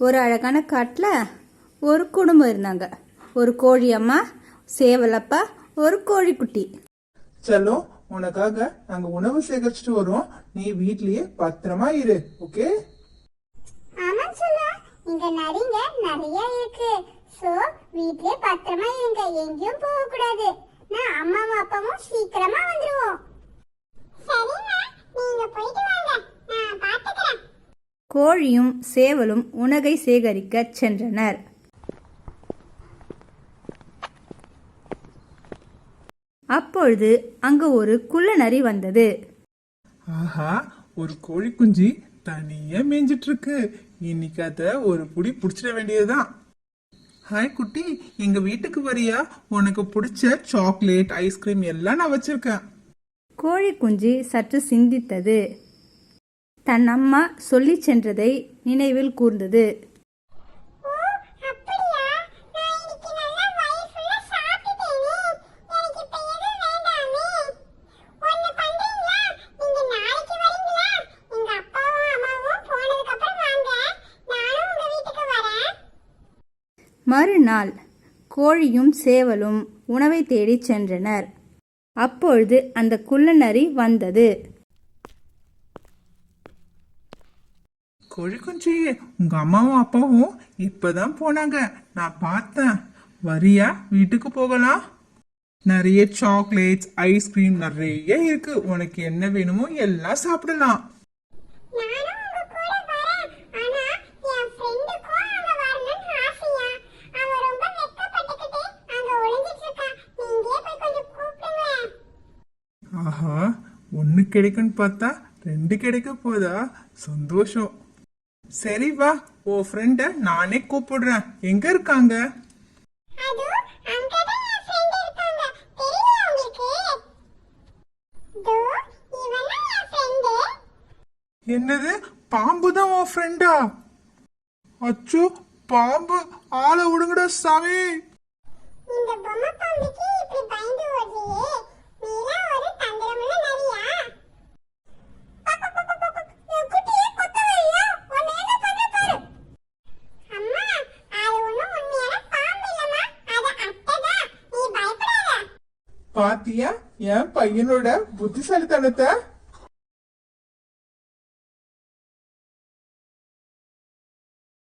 ஒரு அழகான காட்டில் ஒரு குடும்பம் இருந்தாங்க. ஒரு கோழி அம்மா, சேவலப்பா, ஒரு கோழிக்குட்டி. சலோ, உனக்காக நாங்க உணவு சேகரிச்சுட்டு வரோம். நீ வீட்லயே பத்திரமா இரு, ஓகே? ஆமா சொல்லா, இங்க நரிங்க நிறைய இருக்கு. சோ வீட்லயே பத்திரமா இருங்க, எங்கேயும் போக கூடாது. நான் அம்மாவும் அப்பாவும் சீக்கிரமா வந்துருவோம். சரிம்மா, நீங்க போயிட்டு வாங்க, நான் பாத்துக்கிறேன். கோழியும் சேவலும் உணவை சேகரிக்க சென்றனர். அப்பொழுது அங்கு ஒரு குள்ள நரி வந்தது. ஆஹா, ஒரு கோழி குஞ்சு தனியா மேய்ஞ்சிட்டு இருக்கு. இன்னைக்கு அத ஒரு புடி புடிச்சிட வேண்டியதுதான். ஹாய் குட்டி, எங்க வீட்டுக்கு வரியா? உனக்கு பிடிச்ச சாக்லேட், ஐஸ்கிரீம் எல்லாம் நான் வச்சிருக்கேன். கோழி குஞ்சு சற்று சிந்தித்தது. தன் அம்மா சொல்லி சென்றதை நினைவில் கூர்ந்தது. மறுநாள் கோழியும் சேவலும் உணவை தேடி சென்றனர். அப்பொழுது அந்த குள்ளநரி வந்தது. கோழி குஞ்சு, உங்க அம்மாவும் அப்பாவும் இப்பதான் போனாங்க, நான் பார்த்தேன். வரியா? வீட்டுக்கு போகலாம். நிறைய சாக்லேட்ஸ், ஐஸ்கிரீம் நிறைய இருக்கு. உனக்கு என்ன வேணுமோ எல்லாம் சாப்பிடலாம். ஆஹா, ஒன்னு கிடைக்கும்னு பார்த்தா ரெண்டு கிடைக்க போதா? சந்தோஷம். சரி வா, ஓ ஃப்ரெண்ட நானே கூப்பிடுறேன். எங்க இருக்காங்க? என்னது, பாம்பு தான் உன் ஃப்ரெண்டா? அச்சோ, பாம்பு! ஆளை விடுங்கடா சாமி. இந்த பொம்மை பாம்புக்கு இப்படி பயந்து ஓடுறியே, நீலா ஒரு தந்திரமுள்ள நரியா? குட்டியே கொத்த வரியா? உன்னை என்ன பண்ண பாரு. அம்மா, அது ஒண்ணும் உண்மையான பாம்பு இல்லம்மா, அது அட்டைதான். நீ பயப்படாத. பாத்தியா என் பையனோட புத்திசாலித்தனத்தை?